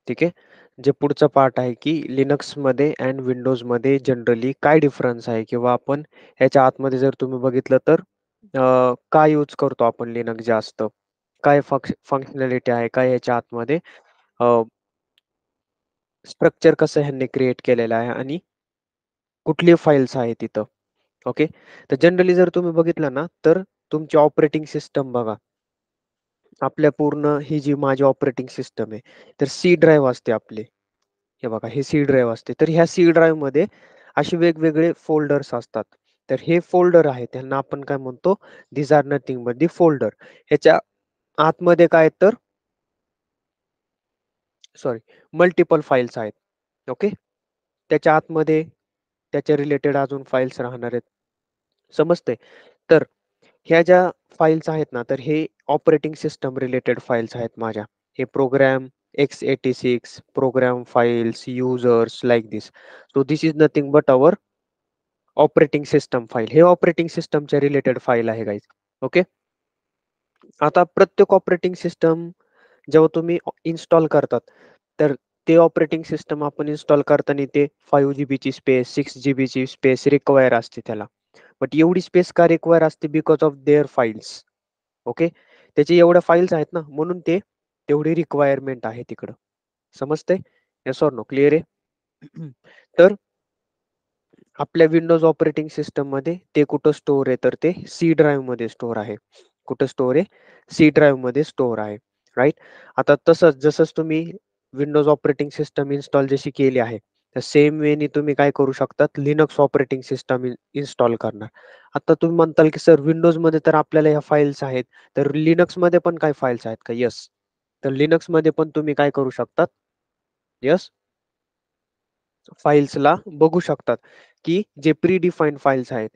ठीक आहे. जे पुढचा पार्ट आहे, की लिनक्समध्ये एंड विंडोजमध्ये जनरली काय डिफरन्स आहे किंवा आपण ह्याच्या आतमध्ये जर तुम्ही बघितलं तर काय यूज करतो आपण लिनक्स जास्त? काय फंक्शनॅलिटी आहे? काय ह्याच्या आतमध्ये स्ट्रक्चर कसं ह्यांनी क्रिएट केलेलं आहे आणि कुठली फाइल्स आहेत तिथं? ओके. तर जनरली जर तुम्ही बघितलं ना, तर तुमची ऑपरेटिंग सिस्टम बघा. आपल्या पूर्ण ही जी माझी ऑपरेटिंग सिस्टम आहे, तर सी ड्राईव्ह असते आपली. हे बघा, हे सी ड्राईव्ह असते. तर ह्या सी ड्राईव्हमध्ये असे वेगवेगळे फोल्डर्स असतात. तर हे फोल्डर आहे, त्यांना आपण काय म्हणतो, these are nothing but the folder. ह्याच्या आतमध्ये काय तर सॉरी मल्टिपल फाइल्स आहेत. ओके. त्याच्या आतमध्ये त्याच्या रिलेटेड अजून फाइल्स राहणार आहेत. समजतंय? तर ह्या ज्या फाइल्स आहेत ना, तर हे ऑपरेटिंग सिस्टम रिलेटेड फाइल्स आहेत माझ्या. हे program x86, program files, users like this. So this is nothing but our operating system file. हे ऑपरेटिंग सिस्टमच्या रिलेटेड फाईल आहे गाइज. ओके. आता प्रत्येक ऑपरेटिंग सिस्टम जेव्हा तुम्ही इन्स्टॉल करतात, तर ते ऑपरेटिंग सिस्टम आपण इन्स्टॉल करताना ते 5 जीबीची स्पेस, 6 जीबीची स्पेस रिक्वायर असते त्याला. बट एवढी स्पेस का रिक्वायर असते? Because of their files. Okay. त्याचे एवढ्या फाइल्स आहेत ना, म्हणून ते तेवढी रिक्वायरमेंट आहे तिकडं. समजतंय? Yes or no? क्लिअर आहे? तर आपल्या विंडोज ऑपरेटिंग सिस्टममध्ये ते कुठं स्टोअर आहे, तर ते सी ड्राईव्हमध्ये स्टोअर आहे. कुठं स्टोअर आहे? सी ड्राईव्हमध्ये स्टोअर आहे. राइट? आता तसंच जसंच तुम्ही विंडोज ऑपरेटिंग सिस्टम इन्स्टॉल जशी केली आहे, तर सेम वेनी तुम्ही काय करू शकतात, लिनक्स ऑपरेटिंग सिस्टम इन्स्टॉल करणार. आता तुम्ही म्हणताल, की सर विंडोजमध्ये तर आपल्याला ह्या फाइल्स आहेत, तर लिनक्समध्ये पण काय फाइल्स आहेत का? येस. तर लिनक्समध्ये पण तुम्ही काय करू शकतात? येस. फाइल्सला बघू शकतात, की जे प्री डिफाईन्ड फाइल्स आहेत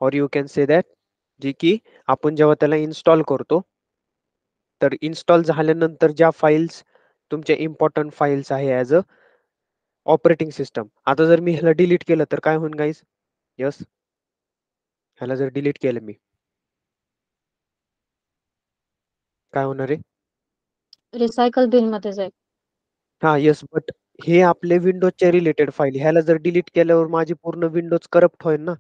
और यू कॅन से दॅट जे की आपण जेव्हा त्याला इन्स्टॉल करतो, तर इन्स्टॉल झाल्यानंतर ज्या फाइल्स तुमच्या इम्पोर्टंट फाइल्स आहे ॲज अ ऑपरेटिंग सिस्टम. आता जर मी ह्याला डिलीट केलं तर काय होईल गाईज? येस. ह्याला जर डिलीट केलं मी, काय होणार आहे? रिसायकल बिनमध्ये जाईल. हां, येस. बट हे आपले विंडोजच्या रिलेटेड फाइल. ह्याला जर डिलीट केल्यावर माझी पूर्ण विंडोज करप्ट होईल ना?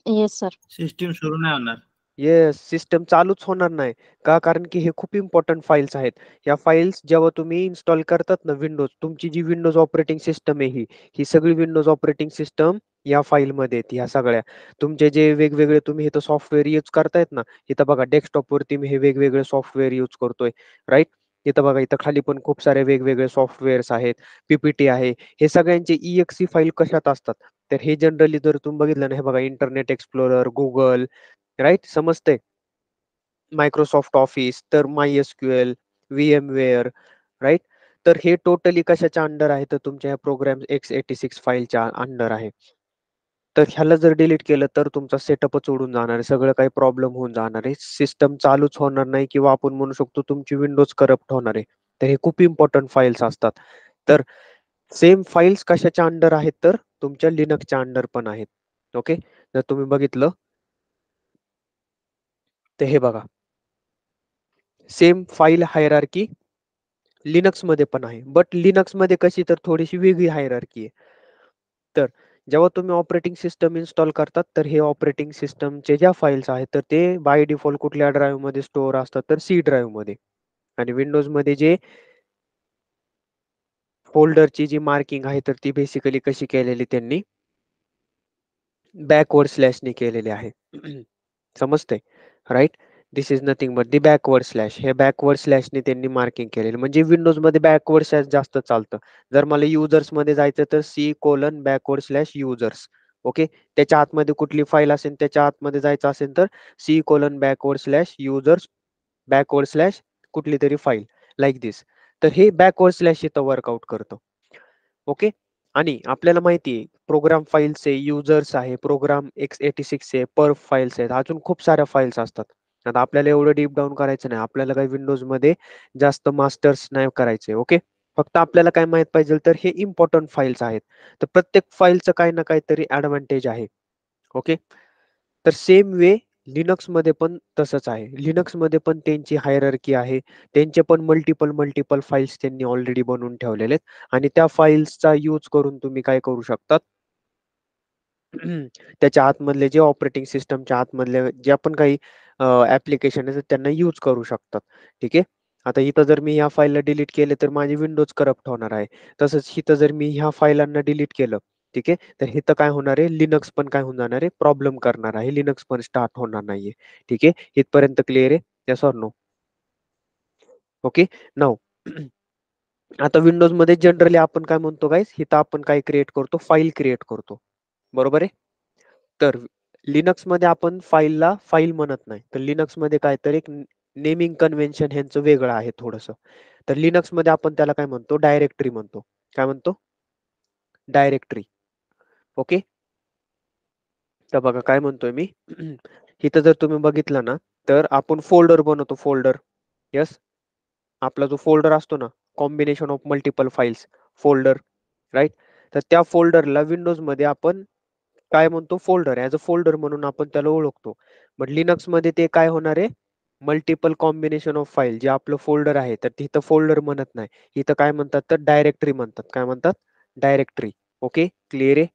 Yes sir. सिस्टीम सुरू नाही होणार. येस, सिस्टम चालूच होणार नाही. का? कारण की हे खूप इम्पोर्टंट फाइल्स आहेत. या फाइल्स जेव्हा तुम्ही इन्स्टॉल करतात ना विंडोज, तुमची जी विंडोज ऑपरेटिंग सिस्टम आहे ही सगळी विंडोज ऑपरेटिंग सिस्टम या फाईलमध्ये आहेत ह्या सगळ्या. तुमचे जे वेगवेगळे तुम्ही इथं सॉफ्टवेअर यूज करतायत ना, इथं बघा डेस्कटॉपवरती मी हे वेगवेगळे सॉफ्टवेअर यूज करतोय, राइट? इथं बघा, इथं खाली पण खूप सारे वेगवेगळे सॉफ्टवेअर्स आहेत, पी आहे. हे सगळ्यांचे ई-एक्स-ई फाईल कशात असतात? तर हे जनरली जर तुम्ही बघितलं ना, हे बघा इंटरनेट एक्सप्लोरर, Google, राइट? समजतंय? मायक्रोसॉफ्ट ऑफिस, तर MySQL, VMware, राइट? तर हे टोटली कशाच्या अंडर आहे? तर तुमच्या या प्रोग्राम x86 फाईलच्या अंडर आहे. तर ह्याला जर डिलीट केलं तर तुमचा सेटअपच उडून जाणार आहे. सगळं काही प्रॉब्लेम होऊन जाणार आहे. सिस्टम चालूच होणार नाही किंवा आपण म्हणू शकतो तुमची विंडोज करप्ट होणार आहे. तर हे खूप इम्पोर्टंट फाइल्स असतात. तर सेम फाइल्स कशाच्या अंडर आहेत? तर तुमच्या लिनक्सच्या अंडर पण आहेत. ओके. जर तुम्ही बघितलं तर हे बघा. सेम फाईल हायरार्की लिनक्समध्ये पण आहे. बट लिनक्समध्ये कशी तर थोडीशी वेगळी हायरार्की आहे. तर जेव्हा तुम्ही ऑपरेटिंग सिस्टम इन्स्टॉल करतात, तर हे ऑपरेटिंग सिस्टमचे ज्या फाइल्स आहेत, तर ते बाय डिफॉल्ट कुठल्या ड्राईव्हमध्ये स्टोअर असतात, तर सी ड्राईव्हमध्ये. आणि विंडोजमध्ये जे फोल्डरची जी मार्किंग आहे, तर ती बेसिकली कशी केलेली त्यांनी बॅकवर्ड स्लॅशने केलेली आहे. समजतंय? Right? This is nothing but the backward slash. हे बॅकवर्ड स्लॅशने त्यांनी मार्किंग केलेलं. म्हणजे विंडोजमध्ये बॅकवर्ड स्लॅश जास्त चालतं. जर मला युजर्समध्ये जायचं तर C:\users. ओके. त्याच्या आतमध्ये कुठली फाईल असेल, त्याच्या आतमध्ये जायचं असेल तर C:\users बॅकवर्ड स्लॅश कुठली तरी फाईल लाइक दिस. तर हे बॅकवर्ड स्लॅश इथं वर्कआउट करतं. ओके. आणि आपल्याला माहिती आहे प्रोग्राम फाइल्स आहे, युजर्स आहे, प्रोग्राम x86 आहे, पर्फ फाइल्स आहेत. अजून खूप साऱ्या फाइल्स असतात. आता आपल्याला एवढं डीप डाउन करायचं नाही. आपल्याला काही विंडोजमध्ये जास्त मास्टर्स नाही करायचे. ओके. फक्त आपल्याला काय माहित पाहिजे तर हे इम्पोर्टंट फाइल्स आहेत. तर प्रत्येक फाईलचं काही ना काहीतरी ॲडव्हांटेज आहे. ओके. तर सेम वे लिनक्समध्ये पण तसंच आहे. लिनक्समध्ये पण त्यांची हायरार्की आहे. त्यांचे पण मल्टिपल फाइल्स त्यांनी ऑलरेडी बनवून ठेवलेले आहेत आणि त्या फाइल्सचा यूज करून तुम्ही काय करू शकतात त्याच्या आतमधले जे ऑपरेटिंग सिस्टमच्या आतमधले ज्या पण काही ॲप्लिकेशन आहेत त्यांना यूज करू शकतात. ठीक आहे. आता इथं जर मी ह्या फाईलला डिलीट केले तर माझी विंडोज करप्ट होणार आहे. तसंच इथं जर मी ह्या फाईलांना डिलीट केलं, ठीक आहे. तर इथं काय होणार आहे, लिनक्स पण काय होऊन जाणार आहे, प्रॉब्लेम करणार आहे. लिनक्स पण स्टार्ट होणार नाहीये. ठीक आहे. इथपर्यंत क्लिअर आहे? Yes or no? Okay. Now आता विंडोजमध्ये जनरली आपण काय म्हणतो गाईज, इथं आपण काय क्रिएट करतो, फाईल क्रिएट करतो. बरोबर आहे? तर लिनक्समध्ये आपण फाईलला फाईल म्हणत नाही. तर लिनक्समध्ये काय तर एक नेमिंग कन्व्हेन्शन ह्यांचं वेगळं आहे थोडंसं. तर लिनक्समध्ये आपण त्याला काय म्हणतो, डायरेक्टरी म्हणतो. काय म्हणतो? डायरेक्टरी. ओके. तर बघा काय म्हणतोय मी. इथं जर तुम्ही बघितलं ना, तर आपण फोल्डर बनवतो फोल्डर. येस. आपला जो फोल्डर असतो ना, combination of multiple files folder, right? तर त्या फोल्डरला विंडोजमध्ये आपण काय म्हणतो फोल्डर ॲज अ फोल्डर म्हणून आपण त्याला ओळखतो. बट लिनक्समध्ये ते काय होणार आहे, मल्टिपल कॉम्बिनेशन ऑफ फाईल जे आपलं फोल्डर आहे, तर तिथं फोल्डर म्हणत नाही. इथं काय म्हणतात तर डायरेक्टरी म्हणतात. काय म्हणतात? डायरेक्टरी. ओके. क्लिअर आहे?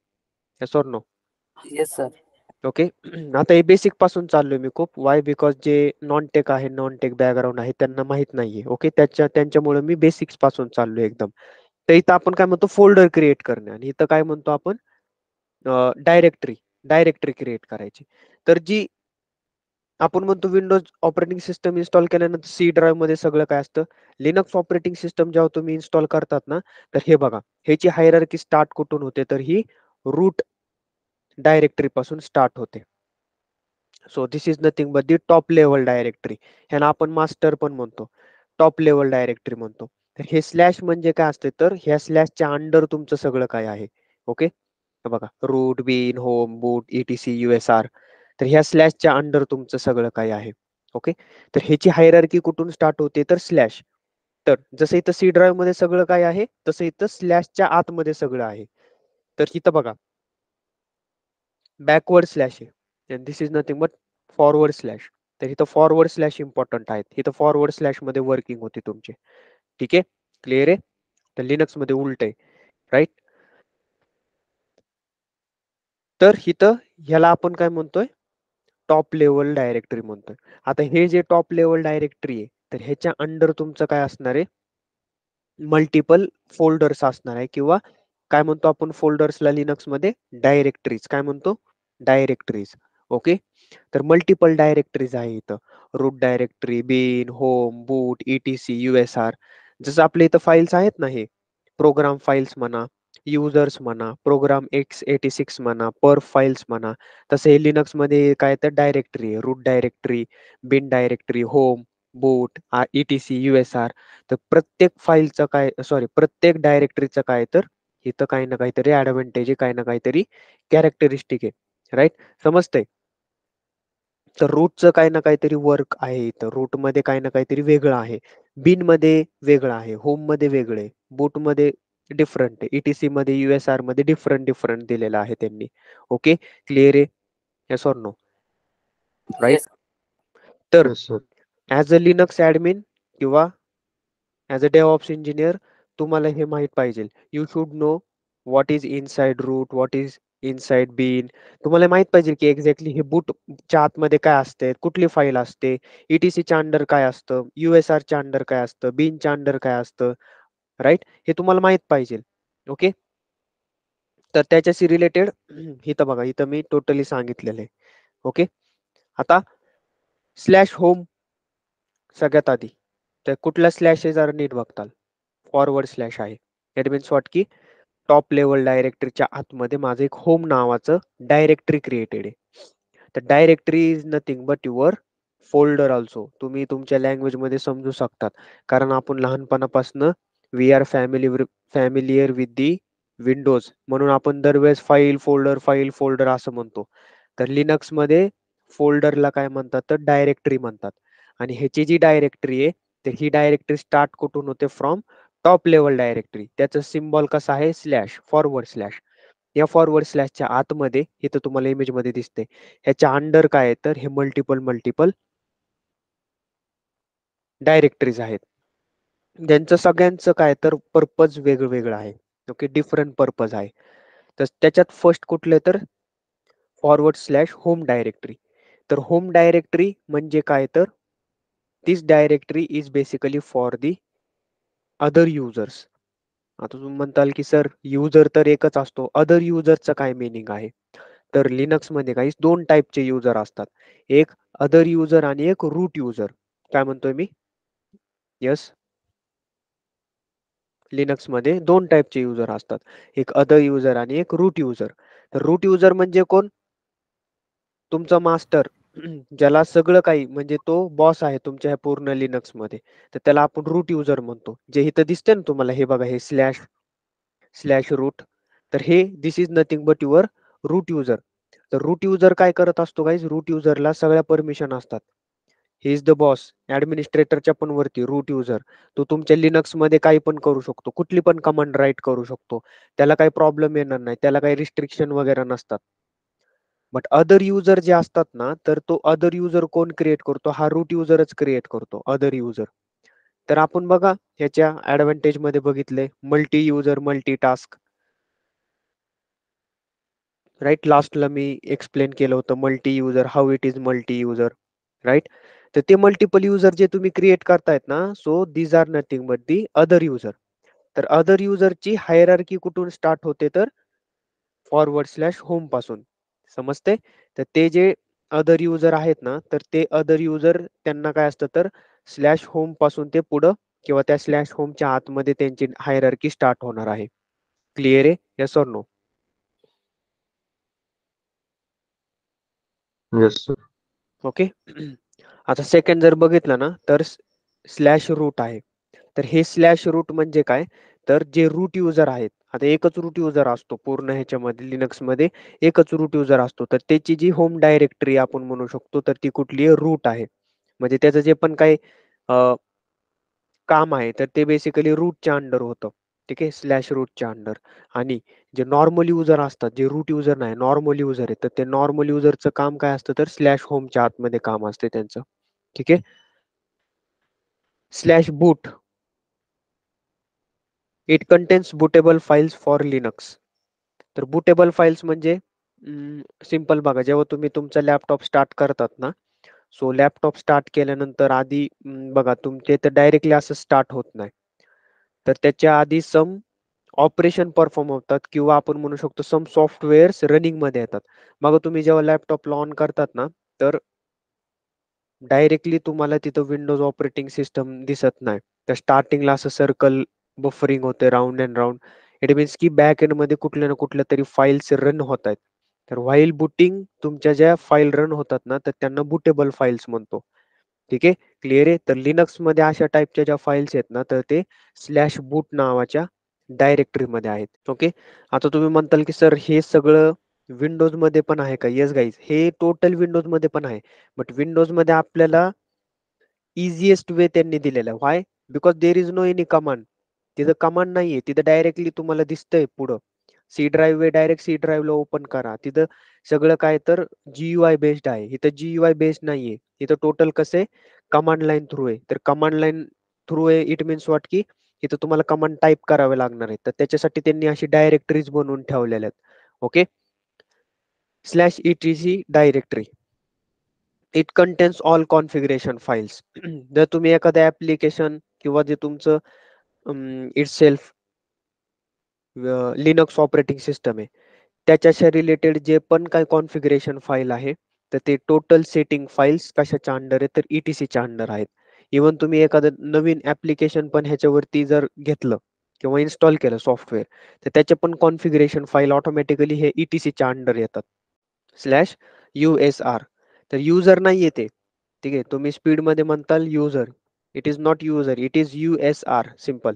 Yes or no? Yes sir. Okay. आता हे बेसिक पासून चाललोय मी खूप. वाय? बिकॉज जे नॉन टेक आहे, नॉन टेक बॅकग्राऊंड आहे त्यांना माहित नाहीये. ओके. त्यांच्यामुळे मी बेसिक्स पासून चाललोय एकदम. तर इथं आपण काय म्हणतो फोल्डर क्रिएट करणे आणि इथं काय म्हणतो आपण डायरेक्टरी डायरेक्टरी क्रिएट करायची. तर जी आपण म्हणतो विंडोज ऑपरेटिंग सिस्टम इन्स्टॉल केल्यानंतर सी ड्राईव्ह मध्ये सगळं काय असतं. लिनक्स ऑपरेटिंग सिस्टम जेव्हा तुम्ही इन्स्टॉल करतात ना, तर हे बघा ह्याची हायरार्की स्टार्ट कुठून होते, तर ही रूट डायरेक्टरी पासून स्टार्ट होते. So this is nothing but the top level directory. ह्याला आपण मास्टर पण म्हणतो. टॉप लेवल डायरेक्टरी म्हणतो. तर हे स्लॅश म्हणजे काय असते, तर ह्या स्लॅशच्या अंडर तुमचं सगळं काय आहे. ओके. हे बघा रूट, बिन, होम, बूट, ईटीसी, यूएसआर. तर ह्या स्लॅशच्या अंडर तुमचं सगळं काय आहे. ओके. तर ह्याची हायरार्की कुठून स्टार्ट होते, तर स्लॅश. तर जसं इथं सी ड्राईव्ह मध्ये सगळं काय आहे, तसं इथं स्लॅशच्या आतमध्ये सगळं आहे. तर इथं बघा बॅकवर्ड स्लॅश आहे and this is nothing but forward slash. तर इथं फॉरवर्ड स्लॅश इम्पॉर्टंट आहेत. इथं फॉरवर्ड स्लॅश मध्ये वर्किंग होते तुमचे. ठीक आहे. क्लिअर आहे? तर लिनक्स मध्ये उलट आहे. राईट? तर इथं ह्याला आपण काय म्हणतोय, टॉप लेवल डायरेक्टरी म्हणतोय. आता हे जे टॉप लेवल डायरेक्टरी आहे, तर ह्याच्या अंडर तुमचं काय असणार आहे, मल्टिपल फोल्डर्स असणार आहे किंवा काय म्हणतो आपण फोल्डर्सला लिनक्समध्ये डायरेक्टरीज. काय म्हणतो? डायरेक्टरीज. ओके. तर मल्टिपल डायरेक्टरीज आहे इथं. रूट डायरेक्टरी, बिन, होम, बूट, ईटीसी, यूएसआर. जसं आपल्या इथं फाईल्स आहेत ना, हे प्रोग्राम फाईल्स म्हणा, युजर्स म्हणा, प्रोग्राम x86 म्हणा, पर फाईल्स म्हणा. तसं हे लिनक्समध्ये काय तर डायरेक्टरी आहे. Route directory, bin directory, home, बूट, ईटीसी, यूएसआर. तर प्रत्येक फाईलचं काय सॉरी प्रत्येक डायरेक्टरीचं काय तर इथं काही ना काहीतरी ऍडव्हान्टेज आहे, काही ना काहीतरी कॅरेक्टरिस्टिक आहे. राईट? समजतंय? तर रूटचं काही ना काहीतरी वर्क आहे इथं. रूटमध्ये काही ना काहीतरी वेगळं आहे. बिनमध्ये वेगळं आहे. होममध्ये वेगळं आहे. बूटमध्ये डिफरंट आहे. ईटीसी मध्ये, यूएसआर मध्ये डिफरंट दिलेलं आहे त्यांनी. ओके. क्लिअर आहे? Yes or no? Right? Yes. तर yes sir. As a Linux admin किंवा ॲज अ डेव्हऑप्स इंजिनियर तुम्हाला हे माहीत पाहिजे. You should know what is inside root, what is inside bin. तुम्हाला माहित पाहिजे की एक्झॅक्टली हे बूटच्या आतमध्ये काय असते, कुठली फाईल असते, ईटीसीच्या अंडर काय असतं, यूएसआरच्या अंडर काय असतं, बिनच्या अंडर काय असतं. राईट? हे तुम्हाला माहित पाहिजे. ओके. तर त्याच्याशी रिलेटेड इथं बघा इथं मी टोटली सांगितलेलं आहे. ओके. आता स्लॅश होम सगळ्यात आधी. तर कुठला स्लॅश आहे जरा नीट बघताल. फॉरवर्ड स्लॅश आहे. इट मीन्स व्हॉट की टॉप लेवल डायरेक्टरीच्या आतमध्ये माझं एक होम नावाचं डायरेक्टरी क्रिएटेड आहे. तर directory is nothing but your folder also. तुम्ही तुमच्या लँग्वेजमध्ये समजू शकतात. कारण आपण लहानपणापासून we are familiar with the Windows म्हणून आपण दरवेळेस फाईल फोल्डर असं म्हणतो. तर लिनक्समध्ये फोल्डरला काय म्हणतात तर डायरेक्टरी म्हणतात. आणि ह्याची जी डायरेक्टरी आहे तर ही डायरेक्टरी स्टार्ट कुठून होते फ्रॉम टॉप लेवल डायरेक्टरी. त्याचं सिम्बॉल कसं आहे स्लॅश, फॉरवर्ड स्लॅश. या फॉरवर्ड स्लॅशच्या आतमध्ये इथं तुम्हाला इमेजमध्ये दिसते. ह्याच्या अंडर काय आहे तर हे मल्टिपल डायरेक्टरीज आहेत. ज्यांचं सगळ्यांचं काय तर पर्पज वेगवेगळं आहे. ओके, डिफरंट पर्पज आहे. तर त्याच्यात फर्स्ट कुठले तर फॉरवर्ड स्लॅश होम डायरेक्टरी. तर होम डायरेक्टरी म्हणजे काय तर this directory is basically for the other users. आता तुम्ही म्हणताल की सर युजर तर एकच असतो, अदर युजरचं काय मिनिंग आहे? तर लिनक्समध्ये काही दोन टाईपचे युजर असतात. एक अदर युजर आणि एक रूट युजर. काय म्हणतोय मी? यस, लिनक्समध्ये दोन टाईपचे युजर असतात. एक अदर युजर आणि एक रूट युजर. तर रूट युजर म्हणजे कोण? तुमचा मास्टर ज्याला सगळं काही म्हणजे तो बॉस आहे तुमच्या ह्या पूर्ण लिनक्समध्ये. तर त्याला आपण रूट युजर म्हणतो. जे इथं दिसते ना तुम्हाला, हे बघा, हे स्लॅश स्लॅश रूट. तर हे this is nothing but your root user. तर रूट युजर काय करत असतो गाईज? रूट युजरला सगळ्या परमिशन असतात. He is the boss. ऍडमिनिस्ट्रेटरच्या पण वरती रूट युजर. तो तुमच्या लिनक्समध्ये काही पण करू शकतो, कुठली पण कमांड राईट करू शकतो. त्याला काही प्रॉब्लेम येणार नाही, त्याला काही रिस्ट्रिक्शन वगैरे नसतात. बट अदर युजर जे असतात ना, तर तो अदर युजर कोण क्रिएट करतो? हा रूट युजरच क्रिएट करतो, अदर युजर. तर आपण बघा ह्याच्या ऍडव्हान्टेज मध्ये बघितले, multi user multi task. Right, लास्टला मी एक्सप्लेन केलं होतं multi user, how it is multi user. Right. तर ते मल्टिपल युजर जे तुम्ही क्रिएट करतायत ना, so these are nothing but the other user. तर अदर युजरची हायरार्की कुठून स्टार्ट होते तर फॉरवर्ड स्लॅश होम पासून. समजते? तर ते जे अदर युजर आहेत ना, तर ते अदर युजर त्यांना काय असतं तर स्लॅश होम पासून ते पुढं किंवा त्या स्लॅश होमच्या आतमध्ये त्यांची हायरार्की स्टार्ट होणार आहे. क्लिअर आहे? Yes or no? Yes sir. Okay. आता सेकंड जर बघितलं ना तर स्लॅश रूट आहे. तर हे स्लॅश रूट म्हणजे काय? तर जे रूट युजर आहेत, आता एकच रूट युजर असतो पूर्ण ह्याच्यामध्ये लिनक्समध्ये, एकच रूट युजर असतो. तर त्याची जी होम डायरेक्टरी आपण म्हणू शकतो तर ती कुठली आहे? रूट आहे. म्हणजे त्याचं जे पण काही काम आहे तर ते बेसिकली रूटच्या अंडर होतं. ठीक आहे, स्लॅश रूटच्या अंडर. आणि जे नॉर्मल युजर असतात, जे रूट युजर नाही, नॉर्मल युजर आहे, तर ते नॉर्मल युजरचं काम काय असतं तर स्लॅश होमच्या आतमध्ये काम असते त्यांचं. ठीक आहे. Slash boot, it contains bootable files for Linux. तर बुटेबल फाइल्स म्हणजे सिंपल बघा, जेव्हा तुम्ही तुमचा लॅपटॉप स्टार्ट करतात ना, सो लॅपटॉप स्टार्ट केल्यानंतर आधी बघा तुमचे तर डायरेक्टली असं स्टार्ट होत नाही. तर त्याच्या आधी सम ऑपरेशन परफॉर्म होतात किंवा आपण म्हणू शकतो सम सॉफ्टवेअर्स रनिंग मध्ये येतात. मग तुम्ही जेव्हा लॅपटॉप ऑन करतात ना, तर डायरेक्टली तुम्हाला तिथं विंडोज ऑपरेटिंग सिस्टम दिसत नाही. तर स्टार्टिंगला असं सर्कल बफरिंग होते round and round. It means की बॅक एंड मध्ये कुठल्या ना कुठल्या तरी फाईल्स रन होत आहेत. तर व्हाईल बुटिंग तुमच्या ज्या फाईल रन होतात ना, तर त्यांना बुटेबल फाईल्स म्हणतो. ठीक आहे, क्लिअर आहे? तर लिनक्समध्ये अशा टाईपच्या ज्या फाईल्स आहेत ना, तर ते स्लॅश बूट नावाच्या डायरेक्टरीमध्ये आहेत. ओके. आता तुम्ही म्हणताल की सर हे सगळं विंडोजमध्ये पण आहे का? येस गाईज, हे टोटल विंडोजमध्ये पण आहे. बट विंडोजमध्ये आपल्याला इझिएस्ट वे त्यांनी दिलेला आहे. Why? Because there is no any command. तिथं कमांड नाहीये, तिथं डायरेक्टली तुम्हाला दिसतंय पुढं. सी ड्राईव्ह वे डायरेक्ट सी ड्राईव्हला ओपन करा. तिथं सगळं काय तर GUI बेस्ड आहे. इथं GUI बेस्ड नाहीये. इथं टोटल कसं आहे, कमांड लाईन थ्रू आहे. तर कमांड लाईन थ्रू आहे इट मीन्स व्हॉट की इथं तुम्हाला कमांड टाईप करावे लागणार आहेत. तर त्याच्यासाठी त्यांनी अशी डायरेक्टरीज बनवून ठेवलेल्या आहेत. Okay. Slash ETC directory. It contains all configuration files. जर तुम्ही एखादं ऍप्लिकेशन किंवा जे तुमचं it self Linux operating system आहे, त्याच्याशी रिलेटेड जे पण काही कॉन्फिगरेशन फाईल आहे, तर ते टोटल सेटिंग फाईल्स कशाच्या अंडर आहे तर ETCच्या अंडर आहेत. इव्हन तुम्ही एखादं नवीन ऍप्लिकेशन पण ह्याच्यावरती जर घेतलं किंवा इन्स्टॉल केलं सॉफ्टवेअर, तर त्याचे पण कॉन्फिगरेशन फाईल ऑटोमॅटिकली हे ETCच्या अंडर येतात. Slash USR. तर युजर नाही येते. ठीक आहे, तुम्ही स्पीडमध्ये म्हणताल user. It is not user, it is USR. Simple.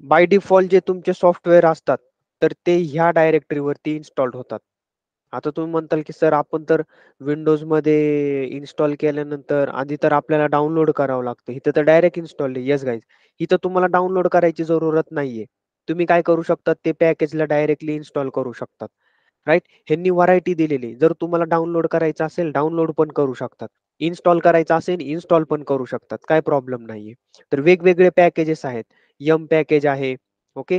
By default जे तुमचे सॉफ्टवेअर असतात, तर ते ह्या डायरेक्टरीवरती इन्स्टॉल्ड होतात. आता तुम्ही म्हणताल की सर आपण तर विंडोजमध्ये इन्स्टॉल केल्यानंतर आधी तर आपल्याला डाउनलोड करावं लागतं. इथं तर डायरेक्ट इन्स्टॉल आहे. येस गाईज, इथं तुम्हाला डाउनलोड करायची जरूरत नाहीये. तुम्ही काय करू शकता, ते पॅकेजला डायरेक्टली इन्स्टॉल करू शकतात. राइट? ह्यांनी व्हरायटी दिलेली. जर तुम्हाला डाउनलोड करायचं असेल, डाउनलोड पण करू शकतात. इन्स्टॉल करायचं असेल, इन्स्टॉल पण करू शकतात. काही प्रॉब्लेम नाहीये. तर वेगवेगळे पॅकेजेस आहेत. यम पॅकेज आहे. ओके.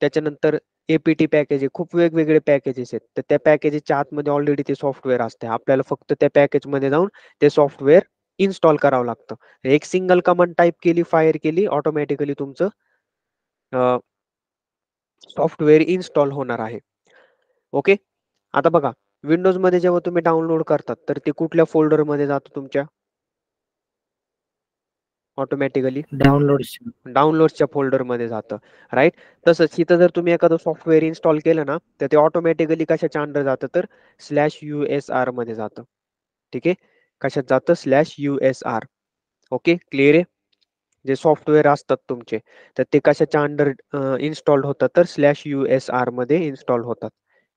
त्याच्यानंतर एपीटी पॅकेज आहे. खूप वेगवेगळे पॅकेजेस आहेत. तर त्या पॅकेजेसच्या आतमध्ये ऑलरेडी ते सॉफ्टवेअर असते. आपल्याला फक्त त्या पॅकेजमध्ये जाऊन ते सॉफ्टवेअर इन्स्टॉल करावं लागतं. एक सिंगल कमांड टाइप केली, फायर केली, ऑटोमॅटिकली तुमचं सॉफ्टवेअर इन्स्टॉल होणार आहे. ओके. आता बघा, विंडोजमध्ये जेव्हा तुम्ही डाउनलोड करतात, तर ते कुठल्या फोल्डरमध्ये जातं तुमच्या? ऑटोमॅटिकली डाउनलोड्सच्या फोल्डरमध्ये जातं. राइट? तसंच इथं जर तुम्ही एखादं सॉफ्टवेअर इन्स्टॉल केलं ना, तर ते ऑटोमॅटिकली कशाच्या अंडर जातं, तर /USR मध्ये जातं. ठीक आहे. कशात जातं? /USR. ओके. क्लिअर आहे? जे सॉफ्टवेअर असतात तुमचे, तर ते कशाच्या अंडर इन्स्टॉल्ड होतात, तर /USR मध्ये इन्स्टॉल होतात.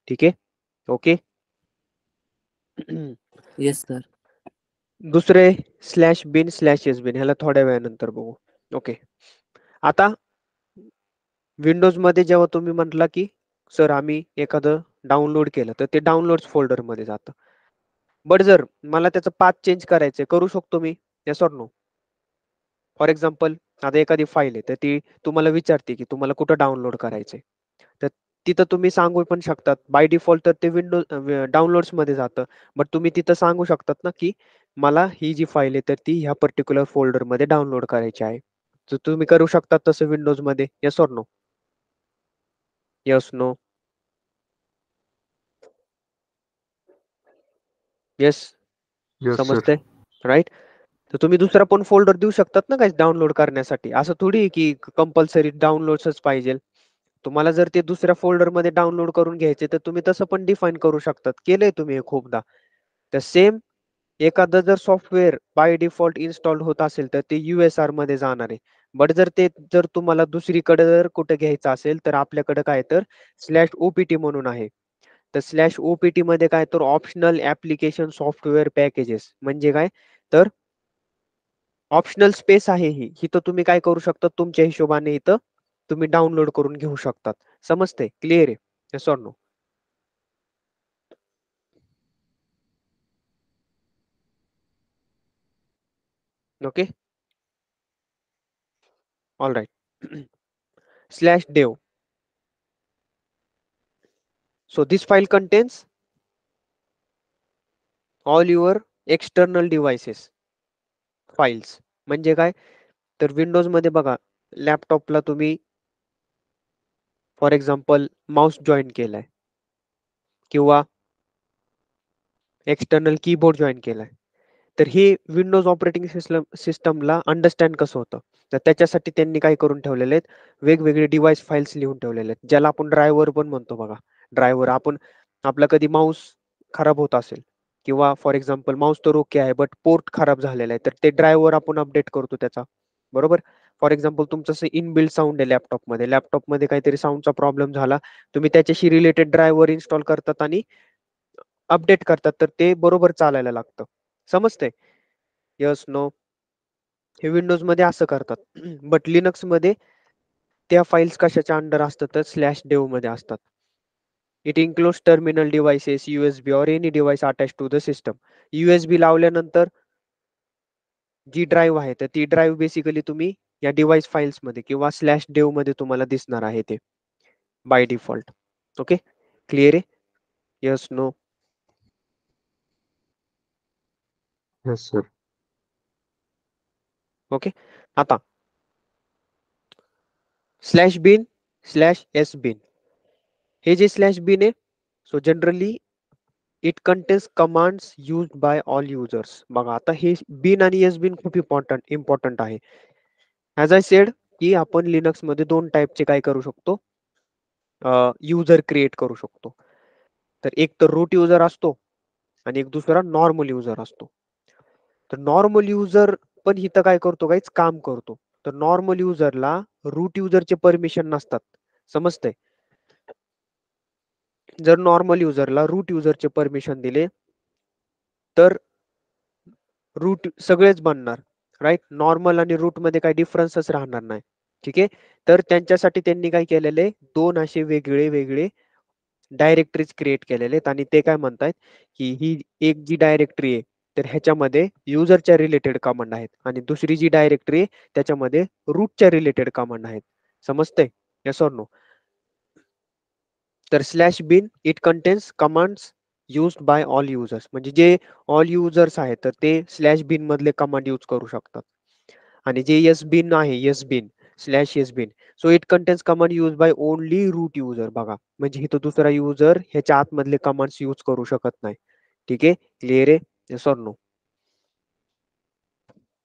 ठीक आहे. ओके. Yes sir. दुसरे /bin/SBIN ह्याला थोड्या वेळानंतर बघू. ओके. आता विंडोजमध्ये जेव्हा तुम्ही म्हटला, की सर आम्ही एखादं डाउनलोड केलं, तर ते डाउनलोड्स फोल्डरमध्ये जातं. बट जर मला त्याचं पाथ चेंज करायचंय, करू शकतो मी? Yes or no? For example, आता एखादी फाईल आहे, तर ती तुम्हाला विचारते, की तुम्हाला कुठं डाउनलोड करायचंय. तर तिथं तुम्ही सांगू पण शकतात. बाय डिफॉल्ट तर ते डाउनलोड्समध्ये जातं. बट तुम्ही तिथं सांगू शकतात ना, की मला ही जी फाईल आहे, तर ती ह्या पर्टिक्युलर फोल्डरमध्ये डाउनलोड करायची आहे. तर तुम्ही करू शकता तसं विंडोजमध्ये. Yes or no? Yes, no? Yes. Yes sir. समजतंय? राइट? तर तुम्ही दुसरा पण फोल्डर देऊ शकतात ना काही डाउनलोड करण्यासाठी. असं थोडी आहे की कंपल्सरी डाउनलोड्सच पाहिजे. तुम्हाला जर ते दुसऱ्या फोल्डरमध्ये डाउनलोड करून घ्यायचे, तर तुम्ही तसं पण डिफाईन करू शकतात. केलंय तुम्ही हे खूपदा. तर सेम एखादं जर सॉफ्टवेअर बाय डिफॉल्ट इन्स्टॉल्ड होत असेल, तर ते USR मध्ये जाणार आहे. बट जर तुम्हाला दुसरीकडे जर कुठे घ्यायचं असेल, तर आपल्याकडे काय तर /OPT म्हणून आहे. तर /OPT मध्ये काय तर ऑप्शनल ऍप्लिकेशन सॉफ्टवेअर पॅकेजेस म्हणजे काय, तर ऑप्शनल स्पेस आहे ही. इथं तुम्ही काय करू शकता, तुमच्या हिशोबाने इथं तुम्ही डाउनलोड करून घेऊ शकतात. समजतंय? क्लिअर आहे? Yes or no? Okay. All right. /dev. So this file contains all your external devices files. म्हणजे काय, तर विंडोजमध्ये बघा, लॅपटॉपला तुम्ही फॉर एक्झाम्पल माऊस जॉईन केलाय किंवा एक्सटर्नल कीबोर्ड जॉईन केलाय. तर हे विंडोज ऑपरेटिंग सिस्टमला अंडरस्टँड कसं होतं, तर त्याच्यासाठी त्यांनी काय करून ठेवलेले आहेत, वेगवेगळे डिव्हाइस फाईल्स लिहून ठेवलेले आहेत, ज्याला आपण ड्रायव्हर पण म्हणतो बघा. ड्रायव्हर आपण आपला कधी माऊस खराब होत असेल किंवा फॉर एक्झाम्पल माऊस तर ओके आहे, बट पोर्ट खराब झालेला आहे, तर ते ड्रायव्हर आपण अपडेट करतो त्याचा. बरोबर? फॉर एक्झाम्पल तुमचं इनबिल्ड साऊंड आहे लॅपटॉपमध्ये. लॅपटॉपमध्ये काहीतरी साऊंडचा प्रॉब्लेम झाला, तुम्ही त्याच्याशी रिलेटेड ड्रायव्हर इन्स्टॉल करतात आणि अपडेट करतात, तर ते बरोबर चालायला लागतं. समजतंय? Yes, no? हे विंडोजमध्ये असं करतात. बट लिनक्समध्ये त्या फाईल्स कशाच्या अंडर असतात, तर /dev मध्ये असतात. It includes terminal devices, USB or any device attach to the system. USB लावल्यानंतर जी ड्राईव्ह आहे, तर ती ड्राईव्ह बेसिकली तुम्ही या डिव्हाइस फाईल्समध्ये किंवा /dev मध्ये तुम्हाला दिसणार आहे ते बाय डिफॉल्ट. ओके. क्लिअर आहे? Yes, no? Yes sir. Okay. आता /bin/sbin हे जे /bin आहे, so generally it contains commands used by all users. बघा, आता हे बिन आणि बिन खूप इम्पॉर्टंट आहे. ॲज आय सेड, की आपण लिनक्समध्ये 2 टाईपचे काय करू शकतो, युजर क्रिएट करू शकतो. तर एक तर रूट युजर असतो आणि एक दुसरा नॉर्मल युजर असतो. तर नॉर्मल युजर पण इथं काय करतो, काहीच काम करतो. तर नॉर्मल युजरला रूट युजरचे परमिशन नसतात. समजतंय? जर नॉर्मल युजरला रूट युजरचे परमिशन दिले, तर रूट सगळेच बनणार. राईट? नॉर्मल आणि रूट मध्ये काही डिफरन्सच राहणार नाही. ठीक आहे. तर त्यांच्यासाठी त्यांनी काय केलेलं आहे, 2 असे वेगळे डायरेक्टरीज क्रिएट केलेले आहेत आणि ते काय म्हणतायत, की ही एक जी डायरेक्टरी आहे, तर ह्याच्यामध्ये युजरच्या रिलेटेड कमांड आहेत आणि दुसरी जी डायरेक्टरी आहे, त्याच्यामध्ये रूटच्या रिलेटेड कमांड आहेत. समजतंय? Yes or no? तर slash bin it contains commands used by all users, म्हणजे जे ऑल युजर्स आहेत, तर ते स्लॅश बिन मधले कमांड यूज करू शकतात. आणि जे येस बिन आहे, s bin slash s bin, so it contains command use by only root user. बघा, म्हणजे इथं दुसरा युजर ह्याच्या आतमधले कमांड्स यूज करू शकत नाही. ठीक आहे, क्लिअर आहे? Yes or no?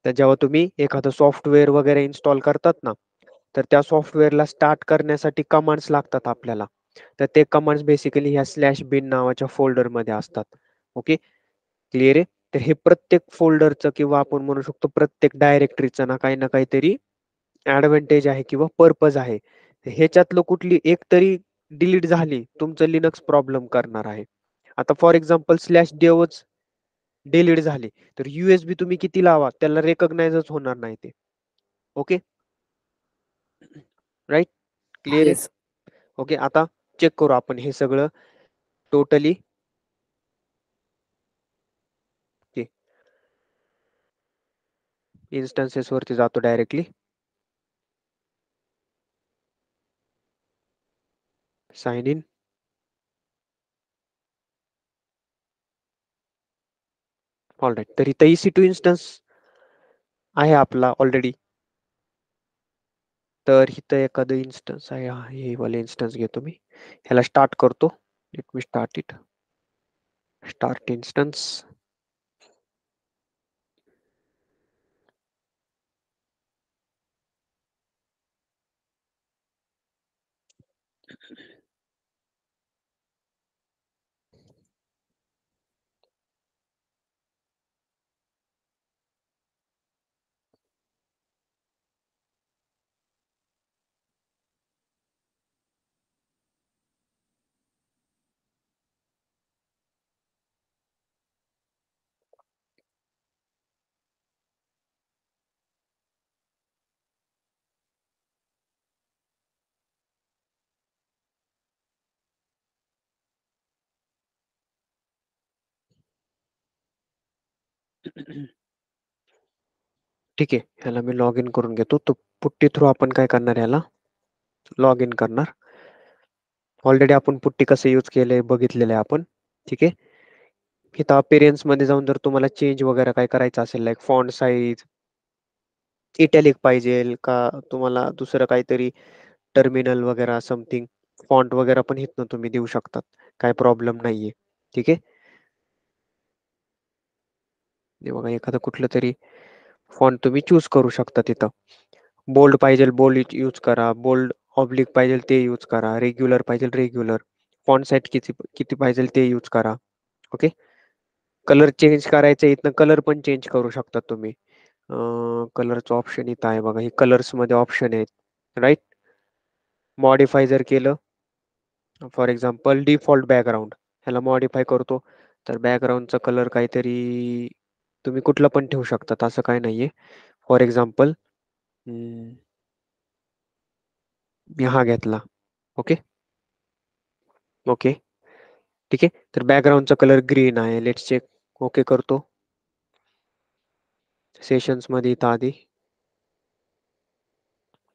तर जेव्हा तुम्ही एखादं सॉफ्टवेअर वगैरे इन्स्टॉल करतात ना, तर त्या सॉफ्टवेअरला स्टार्ट करण्यासाठी कमांड्स लागतात आपल्याला. तर ते कमांड्स बेसिकली ह्या स्लॅश बिन नावाच्या फोल्डरमध्ये असतात. ओके, क्लिअर आहे? तर हे प्रत्येक फोल्डरचं किंवा आपण म्हणू शकतो प्रत्येक डायरेक्टरीचं ना काहीतरी ऍडव्हान्टेज आहे किंवा पर्पज आहे. ह्याच्यातलं कुठली एक तरी डिलीट झाली, तुमचं लिनक्स प्रॉब्लेम करणार आहे. आता फॉर एक्झाम्पल स्लॅश डेवच डिलीट झाली, तर USB तुम्ही किती लावा, त्याला रेकॉग्नाइजच होणार नाही ते. Okay, right? क्लिअर आहे? येस. ओके, आता चेक करू आपण हे सगळं टोटली. इन्स्टन्सेस वरती जातो डायरेक्टली. Sign in. ऑलराईट, तर इथं EC2 इन्स्टन्स आहे आपला ऑलरेडी. तर इथं एखादं इन्स्टन्स आहे, हे वाले इन्स्टन्स घेतो मी, ह्याला स्टार्ट करतो. Let me start it. Start instance. ठीक आहे, ह्याला मी लॉग इन करून घेतो. तो पुट्टी थ्रू आपण काय करणार, ह्याला लॉग इन करणार. ऑलरेडी आपण पुट्टी कसं यूज केलंय बघितलेलं आहे आपण. ठीक आहे, इथं अपिरियन्स मध्ये जाऊन जर तुम्हाला चेंज वगैरे काय करायचं असेल, लाईक फॉन्ट साईज इटॅलिक पाहिजे का, तुम्हाला दुसरं काहीतरी टर्मिनल वगैरे समथिंग फॉन्ट वगैरे पण इथनं तुम्ही देऊ शकतात. काय प्रॉब्लेम नाहीये. ठीक आहे, हे बघा एखादं कुठलं तरी फॉन्ट तुम्ही चूज करू शकता. तिथं बोल्ड पाहिजे बोल्ड यूज करा, बोल्ड ऑब्लिक पाहिजे ते यूज करा, रेग्युलर पाहिजे रेग्युलर, फॉन्ट साईज किती किती पाहिजे ते यूज करा. ओके, कलर चेंज करायचं, इथनं कलर पण चेंज करू शकता तुम्ही. कलरचं ऑप्शन इथं आहे बघा, हे कलर्स मध्ये ऑप्शन आहेत, राईट? मॉडीफाय जर केलं, फॉर एक्झाम्पल डिफॉल्ट बॅकग्राऊंड, ह्याला मॉडीफाय करतो, तर बॅकग्राऊंडचा कलर काहीतरी तुम्ही कुठला पण ठेवू शकतात, असं काय नाहीये. फॉर एक्झाम्पल मी हा घेतला. ओके ओके, ठीक आहे, तर बॅकग्राऊंडचा कलर ग्रीन आहे. Let's check. ओके करतो. सेशन्स मध्ये इथं आधी.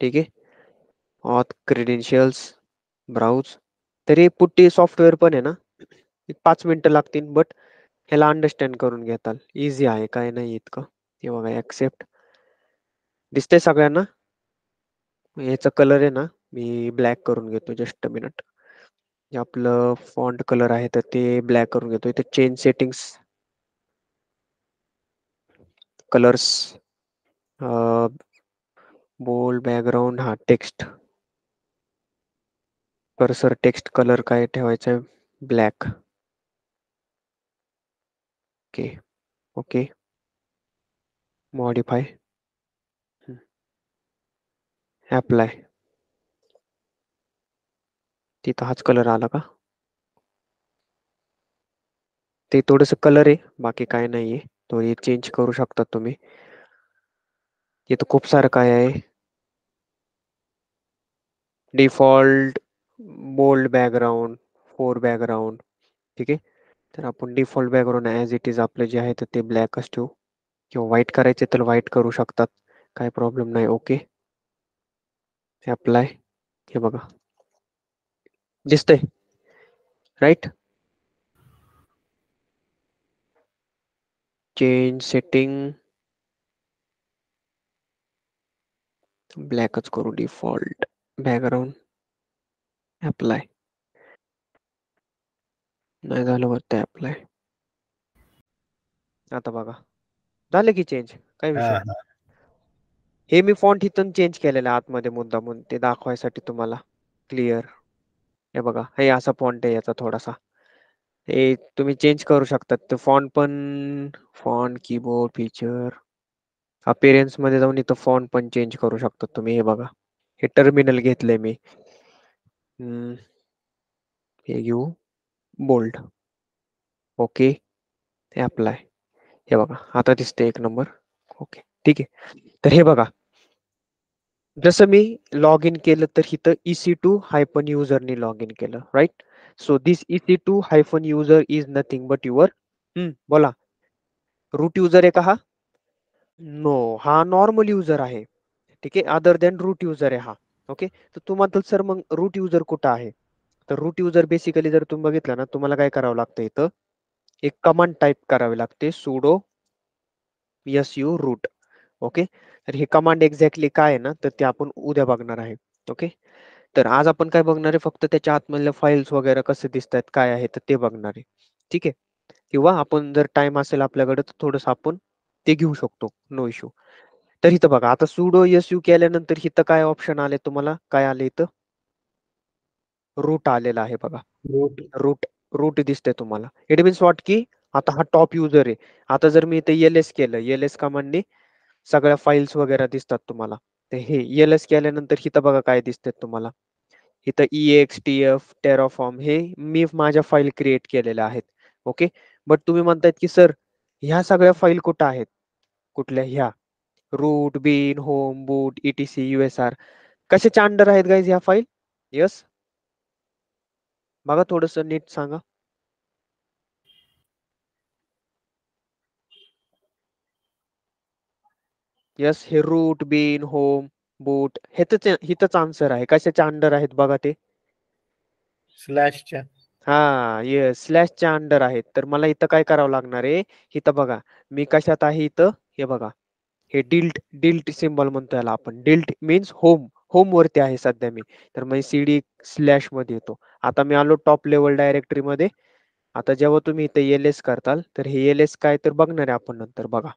ठीक आहे, ऑथ क्रेडेन्शियल्स, ब्राउज. तरी पुट्टी सॉफ्टवेअर पण आहे ना, 5 मिनिटं लागतील, बट ह्याला अंडरस्टँड करून घेताल. इझी आहे, काय नाही इतकं. हे बघा, ऍक्सेप्ट दिसतंय सगळ्यांना. याचा कलर आहे ना, मी ब्लॅक करून घेतो. Just a minute. आपलं फॉन्ट कलर आहे तर ते ब्लॅक करून घेतो. इथे change settings, colours, bold background, हा टेक्स्ट, कर्सर टेक्स्ट कलर काय ठेवायचा आहे, black. Okay okay, modify, apply. तिथं हाच कलर आला का? ते थोडंसं कलर आहे, बाकी काय नाहीये. तो हे चेंज करू शकता तुम्ही. इथं खूप सारं काय आहे. Default bold background, 4 background. ठीक आहे. तर आपण default background as it is आपलं जे आहे तर ते ब्लॅकच ठेवू किंवा व्हाईट करायचे तर व्हाईट करू शकतात. काही प्रॉब्लेम नाही. ओके. अप्लाय. हे बघा. दिसतंय? राईट? Change setting. ब्लॅकच करू डिफॉल्ट बॅकग्राऊंड. अप्लाय. नाही झालं वाटतं अप्लाय. आता बघा. झालं की चेंज. काय हा विषय? हा हे मी फॉन्ट इथून चेंज केलेलं आहे आतमध्ये मुद्दामून ते दाखवायसाठी तुम्हाला क्लिअर. हे बघा, हे असा फॉन्ट आहे याचा थोडासा. हे तुम्ही चेंज करू शकतात. ते फॉन्ट पण फॉन्ट, कीबोर्ड, फीचर, अपीअरन्स मध्ये जाऊन इथं फॉन्ट पण चेंज करू शकतात तुम्ही. हे बघा, हे टर्मिनल घेतलंय मी. हे घेऊ बोल्ड. ओके. हे अप्लाय. हे बघा, आता दिसते एक नंबर. ओके, ठीक आहे. तर हे बघा, जसं मी लॉग इन केलं तर इथं EC2 हायफन युजरनी लॉग इन केलं, right? So this EC2 hyphen user is nothing but your बोला, रूट युजर आहे का हा? नो, हा नॉर्मल युजर आहे. ठीक आहे, अदर दॅन रूट युजर आहे हा. ओके. तर तुम्हाला सर मग रूट युजर कुठं आहे? तर रूट युजर बेसिकली जर तुम्ही बघितलं ना, तुम्हाला काय करावं लागतं इथं, एक कमांड टाईप करावी लागते, sudo su root. ओके. तर हे कमांड एक्झॅक्टली काय आहे ना, तर ते आपण उद्या बघणार आहे. ओके. तर आज आपण काय बघणार आहे, फक्त त्याच्या आतमधल्या फाईल्स वगैरे कसे दिसतात, काय आहे तर ते बघणार आहे. ठीक आहे. किंवा आपण जर टाइम असेल आपल्याकडे तर थोडंसं आपण ते घेऊ शकतो, नो इश्यू. तर इथं बघा, आता sudo su केल्यानंतर इथं काय ऑप्शन आले तुम्हाला? काय आले इथं? रूट आलेला आहे बघा. रूट रूट रूट दिसतंय तुम्हाला. इट मीन्स व्हॉट की आता हा टॉप युजर आहे. आता जर मी इथे ls केलं, ls कमांडने सगळ्या फाईल्स वगैरे दिसतात तुम्हाला. तर हे ls केल्यानंतर इथं बघा काय दिसतात तुम्हाला. इथं ex, tf, terraform हे मी माझ्या फाईल क्रिएट केलेल्या आहेत. ओके. बट तुम्ही म्हणतायत की सर ह्या सगळ्या फाईल कुठं आहेत? कुठल्या ह्या? रूट, बीन, होम, बूट, etc, usr कशाच्या अंडर आहेत गाईज ह्या फाईल? यस? बघा थोडंसं नीट सांगा. यस, हे रूट, बीन, होम, बूट हिथंच आन्सर आहे. कशाच्या अंडर आहेत बघा ते? स्लॅशच्या हा, येस, स्लॅशच्या अंडर आहेत. तर मला इथं काय करावं लागणार आहे? इथं बघा, मी कशात आहे इथं? हे बघा, हे डिल्ट सिम्बॉल म्हणतो याला आपण. Dealt means home. होम वरती आहे सध्या मी. तर मग cd स्लॅश मध्ये येतो. आता मी आलो टॉप लेवल डायरेक्टरी मध्ये. आता जेव्हा तुम्ही इथे ls करताल तर हे ls काय तर बघणार आहे आपण नंतर. बघा,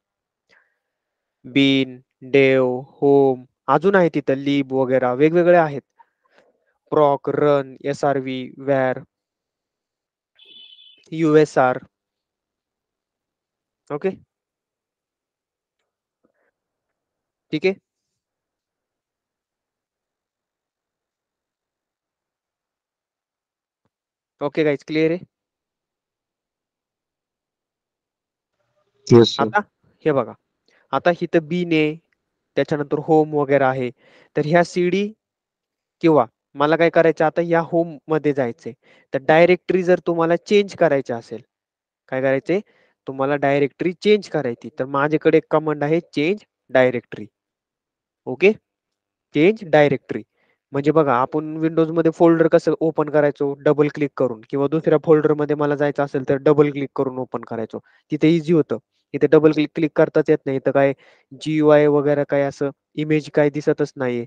बीन, डेव, होम, अजून आहे तिथं लिब वगैरे वेगवेगळे आहेत. Proc, run, SRV, var, USR. Okay. ठीक आहे. ओके गाईज, क्लिअर आहे? Yes sir. आता हे बघा, आता इथं बीन आहे, त्याच्यानंतर होम वगैरे आहे. तर ह्या CD किंवा मला काय करायचं, आता या होम मध्ये जायचंय. तर डायरेक्टरी जर तुम्हाला चेंज करायची असेल, काय करायचंय? तुम्हाला डायरेक्टरी चेंज करायची. तर माझ्याकडे एक कमांड आहे, change directory. Okay. Change directory म्हणजे बघा, आपण विंडोजमध्ये फोल्डर कसं ओपन करायचो? डबल क्लिक करून, किंवा दुसऱ्या फोल्डरमध्ये मला जायचं असेल तर डबल क्लिक करून ओपन करायचो. तिथे इझी होतं. इथे डबल क्लिक करताच येत नाही. इथं काय GUI वगैरे काय असं इमेज काय दिसतच नाहीये.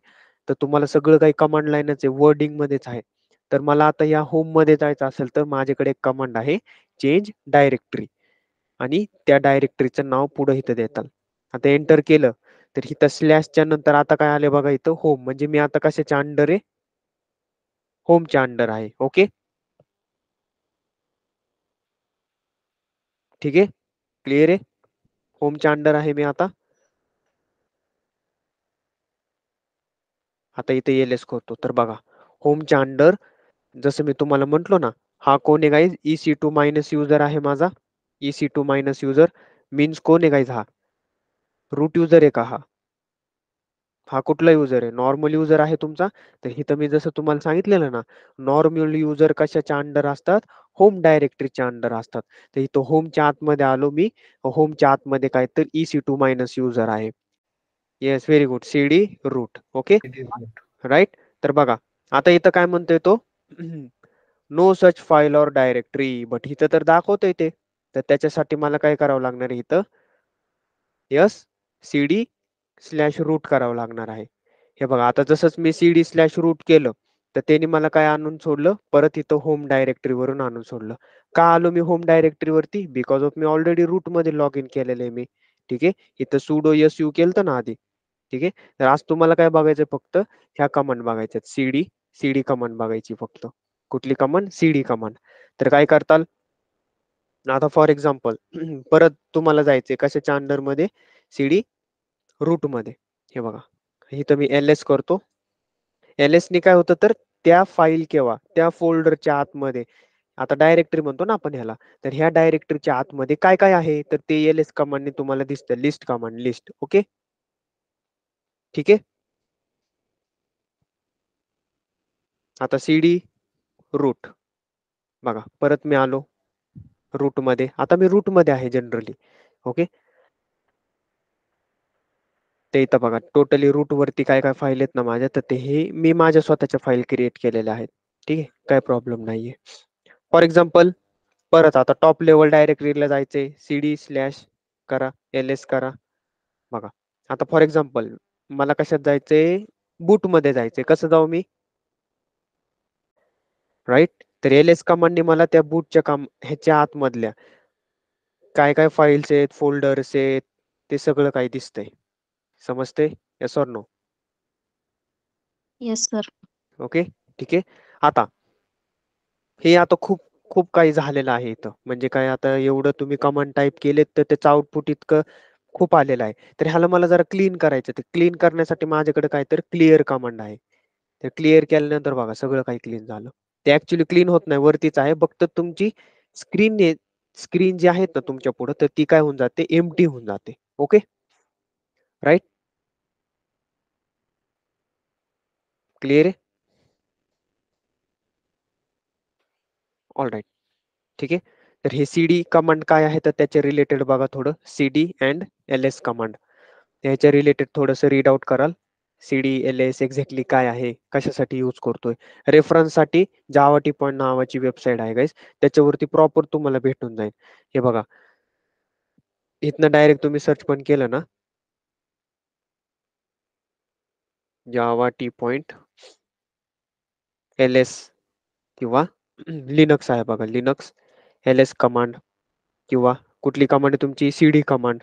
तर तुम्हाला सगळं काही कमांड लाईनच आहे, वर्डिंग मध्येच आहे. तर मला आता या होम मध्ये जायचं असेल तर माझ्याकडे एक कमांड आहे, चेंज डायरेक्टरी, आणि त्या डायरेक्टरीचं नाव पुढे इथं देताल. आता एंटर केलं तर इथं स्लॅशच्या नंतर आता काय आले बघा, इथं होम. म्हणजे मी आता कशाच्या अंडर आहे? होमच्या अंडर आहे. ओके. ठीक आहे, क्लिअर आहे? होमच्या अंडर आहे मी आता. आता इथे ls करतो तर बघा, होमच्या अंडर जसं मी तुम्हाला म्हंटलो ना, हा कोण आहे गाईज? EC2 मायनस युजर आहे माझा. EC2 मायनस युजर मीन्स कोण आहे गाईज? हा रूट युजर आहे का? हा हा कुठला युजर आहे? नॉर्मल युजर आहे तुमचा. तर इथं मी जसं तुम्हाला सांगितलेलं ना, नॉर्मल युजर कशाच्या अंडर असतात? होम डायरेक्टरीच्या अंडर असतात. तर इथं होमच्या आतमध्ये आलो मी. होमच्या आतमध्ये काय तर EC2 मायनस युजर आहे. Yes, very good. CD root. Okay, right. तर बघा आता इथं काय म्हणतोय तो, no such file or directory, but इथं तर दाखवतोय ते. तर त्याच्यासाठी मला काय करावं लागणार आहे इथं? यस, CD/रूट करावं लागणार आहे. हे बघा आता जसंच मी CD/रूट केलं, तर त्यांनी मला काय आणून सोडलं? परत इथं होम डायरेक्टरीवरून आणून सोडलं. का आलो मी होम डायरेक्टरीवरती? बिकॉज ऑफ मी ऑलरेडी रूटमध्ये लॉग इन केलेलं आहे मी. ठीक आहे. इथं sudo su केलं ना आधी. ठीक आहे. तर आज तुम्हाला काय बघायचं? फक्त ह्या कमांड बघायच्या. CD कमांड बघायची फक्त. कुठली कमांड? CD command. तर काय करताल? आता फॉर एक्झाम्पल परत तुम्हाला जायचंय कशाच्या अंडरमध्ये? CD रूटमध्ये. हे बघा इथं मी ls करतो. ls ने काय होतं? तर त्या फाईल केव्हा त्या फोल्डरच्या आतमध्ये, आता डायरेक्टरी म्हणतो ना आपण ह्याला, तर ह्या डायरेक्टरीच्या आतमध्ये काय काय आहे? तर ते ls कमांडने तुम्हाला दिसतं. List command, list. ओके, ठीक आहे. आता CD रूट बघा, परत मी आलो रूटमध्ये. आता मी रूटमध्ये आहे जनरली. ओके, ते इथं बघा टोटली रूट वरती काय काय फाईल आहेत ना माझ्या, तर ते हे मी माझ्या स्वतःच्या फाईल क्रिएट केलेल्या आहेत. ठीक आहे, काय प्रॉब्लेम नाहीये. फॉर एक्झाम्पल परत आता टॉप लेवल डायरेक्टरीला जायचंय, CD/ करा, ls करा. बघा आता फॉर एक्झाम्पल मला कशात जायचंय? बूटमध्ये जायचंय. कसं जाऊ मी? राईट. तर ls कमांडने मला त्या बूटच्या ह्याच्या आतमधल्या काय काय फाईल्स आहेत, फोल्डर्स आहेत, ते सगळं काही दिसतंय. समजतंय? Yes or no? Yes sir. Okay, ठीक आहे. आता हे आता खूप खूप काही झालेलं आहे इथं. म्हणजे काय आता एवढं तुम्ही कमांड टाइप केलेत तर त्याचं आउटपुट इतकं खूप आलेलं आहे. तर ह्याला मला जरा क्लीन करायचं. ते क्लीन करण्यासाठी माझ्याकडे काय तर क्लिअर कमांड आहे. ते क्लिअर केल्यानंतर बघा सगळं काही क्लीन झालं. ते ऍक्च्युली क्लीन होत नाही, वरतीच आहे. फक्त तुमची स्क्रीन स्क्रीन जी आहेत ना तुमच्या पुढं, तर ती काय होऊन जाते? एम्प्टी होऊन जाते. Okay, right. क्लिअर आहे? ऑल राईट, ठीक आहे. तर हे CD कमांड काय आहे? तर त्याच्या रिलेटेड बघा थोडं. CD अँड ls कमांड याच्या रिलेटेड थोडंसं रीड आउट कराल. CD ls एक्झॅक्टली काय आहे, कशासाठी यूज करतोय? रेफरन्ससाठी जावा टी पॉइंट नावाची वेबसाईट आहे गाईस, त्याच्यावरती प्रॉपर तुम्हाला भेटून जाईल. हे बघा इथनं डायरेक्ट तुम्ही सर्च पण केलं ना, जावा टी पॉइंट ls किंवा लिनक्स आहे बघा, लिनक्स ls कमांड किंवा कुठली कमांड तुमची? CD command.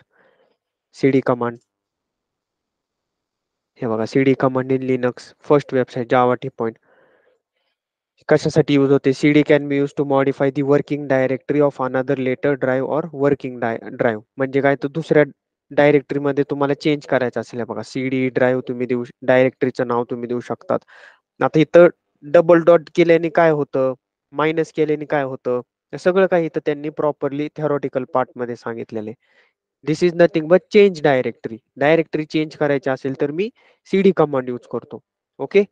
CD कमांड हे बघा, CD command in Linux first website Java T point. कशासाठी यूज होते? CD can be use to modify the working directory of another letter drive or working drive. म्हणजे काय? तर दुसऱ्या डायरेक्टरीमध्ये तुम्हाला चेंज करायचं असेल, हे बघा CD ड्राईव्ह तुम्ही देऊ, डायरेक्टरीचं नाव तुम्ही देऊ शकतात. आता इथं डबल डॉट केल्याने काय होतं? मायनस केल्याने काय होतं? हे सगळं काही इथं त्यांनी प्रॉपरली थेरॉटिकल पार्टमध्ये सांगितलेलं आहे. This is nothing but change directory. Directory change करायची असेल तर मी CD कमांड यूज करतो. ओके,